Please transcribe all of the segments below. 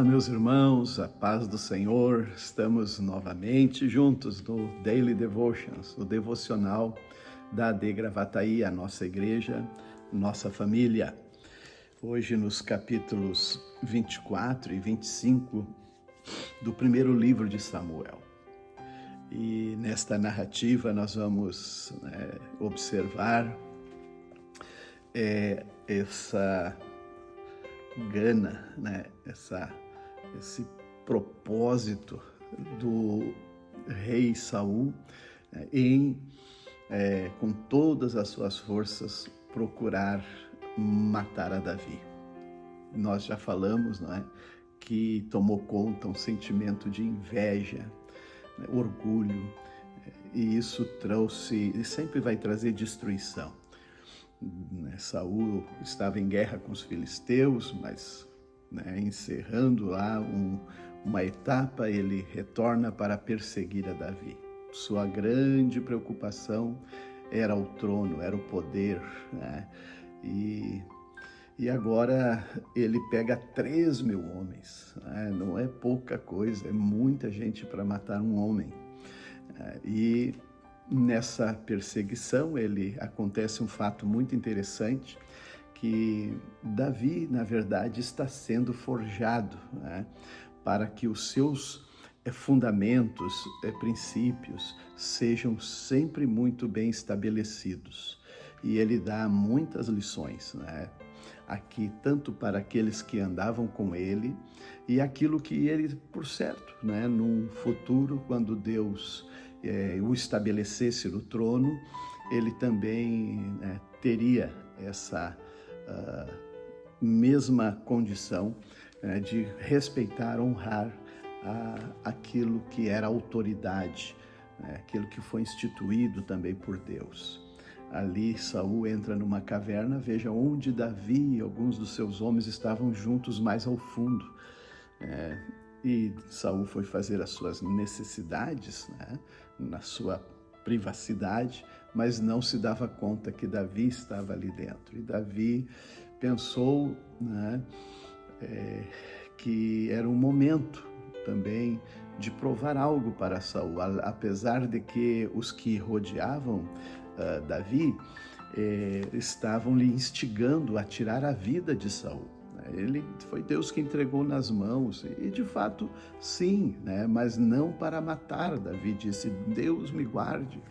Olá, meus irmãos, a paz do Senhor. Estamos novamente juntos no Daily Devotions, o devocional da AD Gravataí, a nossa igreja, nossa família. Hoje nos capítulos 24 e 25 do primeiro livro de Samuel. E nesta narrativa nós vamos observar essa gana, esse propósito do rei Saul em, com todas as suas forças, procurar matar a Davi. Nós já falamos, que tomou conta um sentimento de inveja, orgulho, e isso trouxe, e sempre vai trazer destruição. Saul estava em guerra com os filisteus, mas encerrando lá uma etapa, ele retorna para perseguir a Davi. Sua grande preocupação era o trono, era o poder, E agora ele pega 3.000 homens, não é pouca coisa, é muita gente para matar um homem. E nessa perseguição, acontece um fato muito interessante, que Davi, na verdade, está sendo forjado, para que os seus fundamentos, princípios, sejam sempre muito bem estabelecidos. E ele dá muitas lições, aqui, tanto para aqueles que andavam com ele, e aquilo que ele, por certo, num futuro, quando Deus o estabelecesse no trono, ele também teria essa mesma condição de respeitar, honrar aquilo que era autoridade, aquilo que foi instituído também por Deus. Ali Saul entra numa caverna, veja onde Davi e alguns dos seus homens estavam juntos mais ao fundo. E Saul foi fazer as suas necessidades, na sua privacidade, mas não se dava conta que Davi estava ali dentro. E Davi pensou que era um momento também de provar algo para Saul, apesar de que os que rodeavam Davi estavam lhe instigando a tirar a vida de Saul. Foi Deus que entregou nas mãos, e de fato sim, mas não para matar. Davi disse: Deus me guarde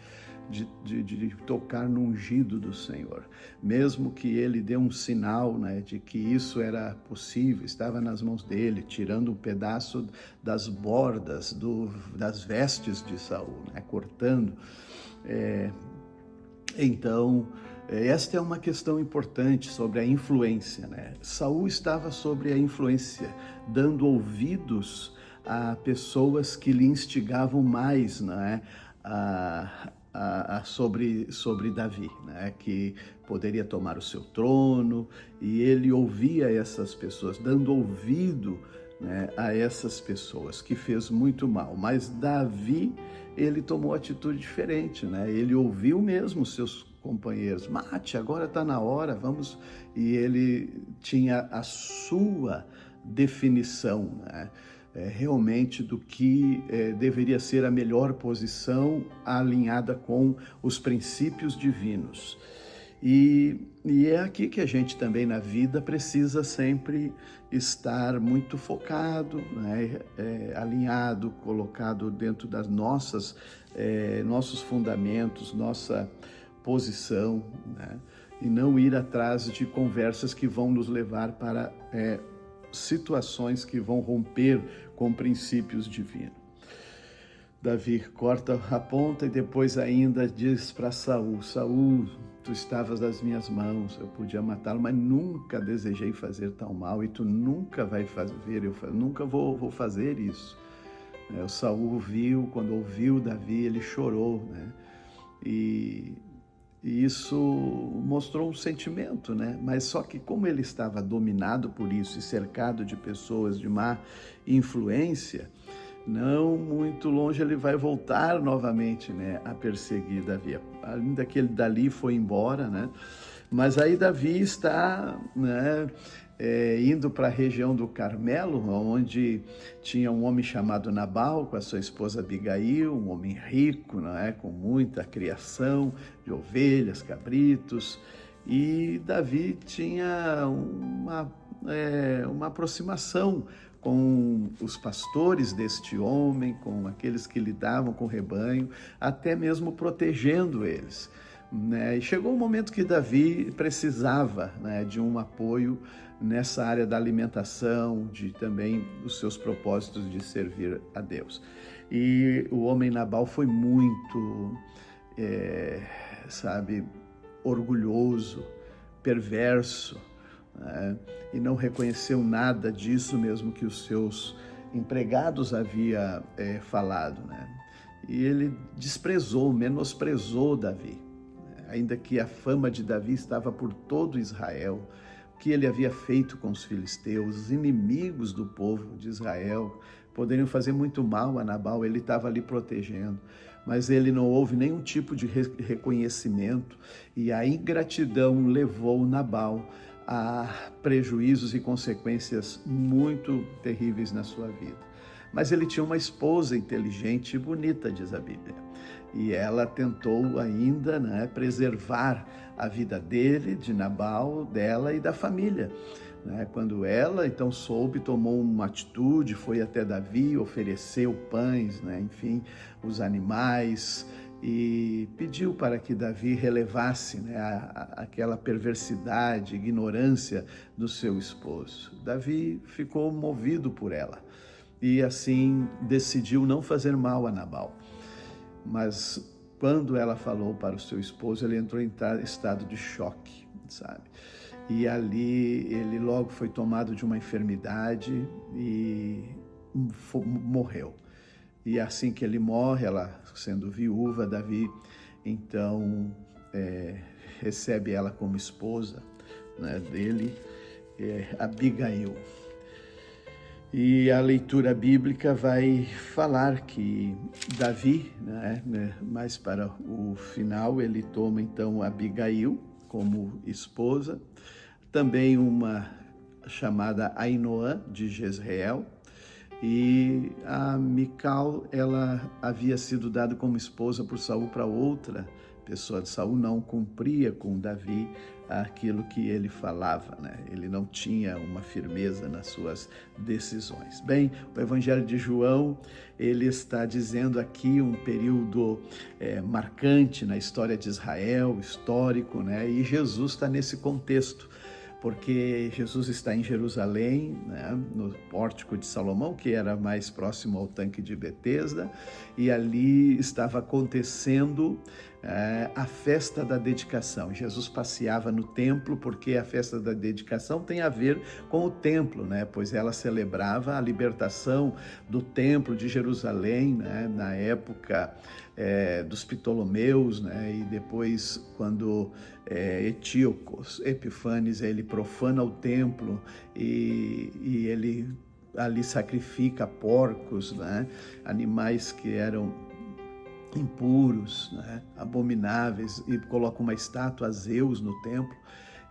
de tocar no ungido do Senhor. Mesmo que ele dê um sinal de que isso era possível, estava nas mãos dele, tirando um pedaço das bordas das vestes de Saul, cortando. Então, esta é uma questão importante sobre a influência, Saul estava sobre a influência, dando ouvidos a pessoas que lhe instigavam mais, sobre Davi, que poderia tomar o seu trono, e ele ouvia essas pessoas, dando ouvido a essas pessoas, que fez muito mal. Mas Davi, ele tomou atitude diferente, ele ouviu mesmo seus companheiros: mate, agora está na hora, vamos. E ele tinha a sua definição, realmente do que deveria ser a melhor posição, alinhada com os princípios divinos. E é aqui que a gente também na vida precisa sempre estar muito focado, alinhado, colocado dentro das nossos fundamentos, nossa posição, e não ir atrás de conversas que vão nos levar para situações que vão romper com princípios divinos. Davi corta a ponta e depois ainda diz para Saul: Saul, tu estavas nas minhas mãos, eu podia matá-lo, mas nunca desejei fazer tal mal, e tu nunca vai fazer, eu nunca vou fazer isso. O Saul quando ouviu Davi, ele chorou, E isso mostrou um sentimento, Mas só que como ele estava dominado por isso e cercado de pessoas de má influência, não muito longe ele vai voltar novamente, a perseguir Davi. Ainda que ele dali foi embora, Mas aí Davi está, né, indo para a região do Carmelo, onde tinha um homem chamado Nabal, com a sua esposa Abigail, um homem rico, não é, com muita criação de ovelhas, cabritos, e Davi tinha uma aproximação com os pastores deste homem, com aqueles que lidavam com o rebanho, até mesmo protegendo eles, né? E chegou um momento que Davi precisava, né, de um apoio nessa área da alimentação, de também os seus propósitos de servir a Deus. E o homem Nabal foi muito, orgulhoso, perverso, né? E não reconheceu nada disso mesmo que os seus empregados havia falado, né? E ele desprezou, menosprezou Davi, ainda que a fama de Davi estava por todo Israel, o que ele havia feito com os filisteus, os inimigos do povo de Israel, poderiam fazer muito mal a Nabal, ele estava ali protegendo, mas ele não houve nenhum tipo de reconhecimento, e a ingratidão levou Nabal a prejuízos e consequências muito terríveis na sua vida. Mas ele tinha uma esposa inteligente e bonita, diz a Bíblia, e ela tentou ainda, né, preservar a vida dele, de Nabal, dela e da família. Quando ela então soube, tomou uma atitude, foi até Davi, ofereceu pães, enfim, os animais, e pediu para que Davi relevasse, aquela perversidade, ignorância do seu esposo. Davi ficou movido por ela e assim decidiu não fazer mal a Nabal. Mas quando ela falou para o seu esposo, ele entrou em estado de choque, sabe? E ali ele logo foi tomado de uma enfermidade e morreu. E assim que ele morre, ela sendo viúva, Davi então recebe ela como esposa, né, dele, Abigail. E a leitura bíblica vai falar que Davi, mais para o final, ele toma então Abigail como esposa, também uma chamada Ainoã de Jezreel, e a Mical, ela havia sido dada como esposa por Saul para outra pessoa. Saul não cumpria com Davi aquilo que ele falava, Ele não tinha uma firmeza nas suas decisões. Bem, o Evangelho de João, ele está dizendo aqui um período marcante na história de Israel, histórico, e Jesus está nesse contexto, porque Jesus está em Jerusalém, no Pórtico de Salomão, que era mais próximo ao tanque de Betesda, e ali estava acontecendo a festa da dedicação. Jesus passeava no templo, porque a festa da dedicação tem a ver com o templo, pois ela celebrava a libertação do templo de Jerusalém, na época dos Ptolomeus, e depois quando Etíocos Epifanes, ele profana o templo e ele ali sacrifica porcos, animais que eram impuros, abomináveis, e coloca uma estátua a Zeus no templo.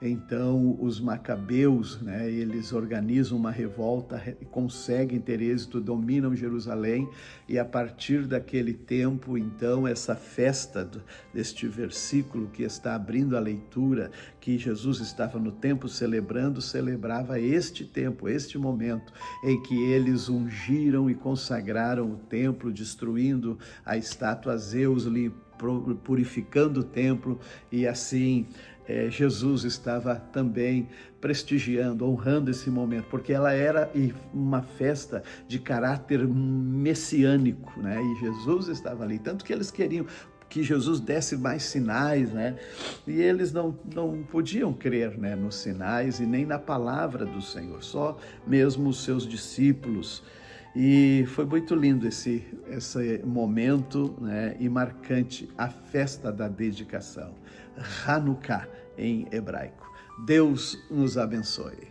Então os macabeus, eles organizam uma revolta, conseguem ter êxito, dominam Jerusalém, e a partir daquele tempo, então, essa festa deste versículo que está abrindo a leitura, que Jesus estava no templo celebrava este tempo, este momento em que eles ungiram e consagraram o templo, destruindo a estátua a Zeus, purificando o templo, e assim Jesus estava também prestigiando, honrando esse momento, porque ela era uma festa de caráter messiânico, e Jesus estava ali, tanto que eles queriam que Jesus desse mais sinais, e eles não podiam crer, nos sinais e nem na palavra do Senhor, só mesmo os seus discípulos. E foi muito lindo esse momento, e marcante, a festa da dedicação, Hanukkah em hebraico. Deus nos abençoe.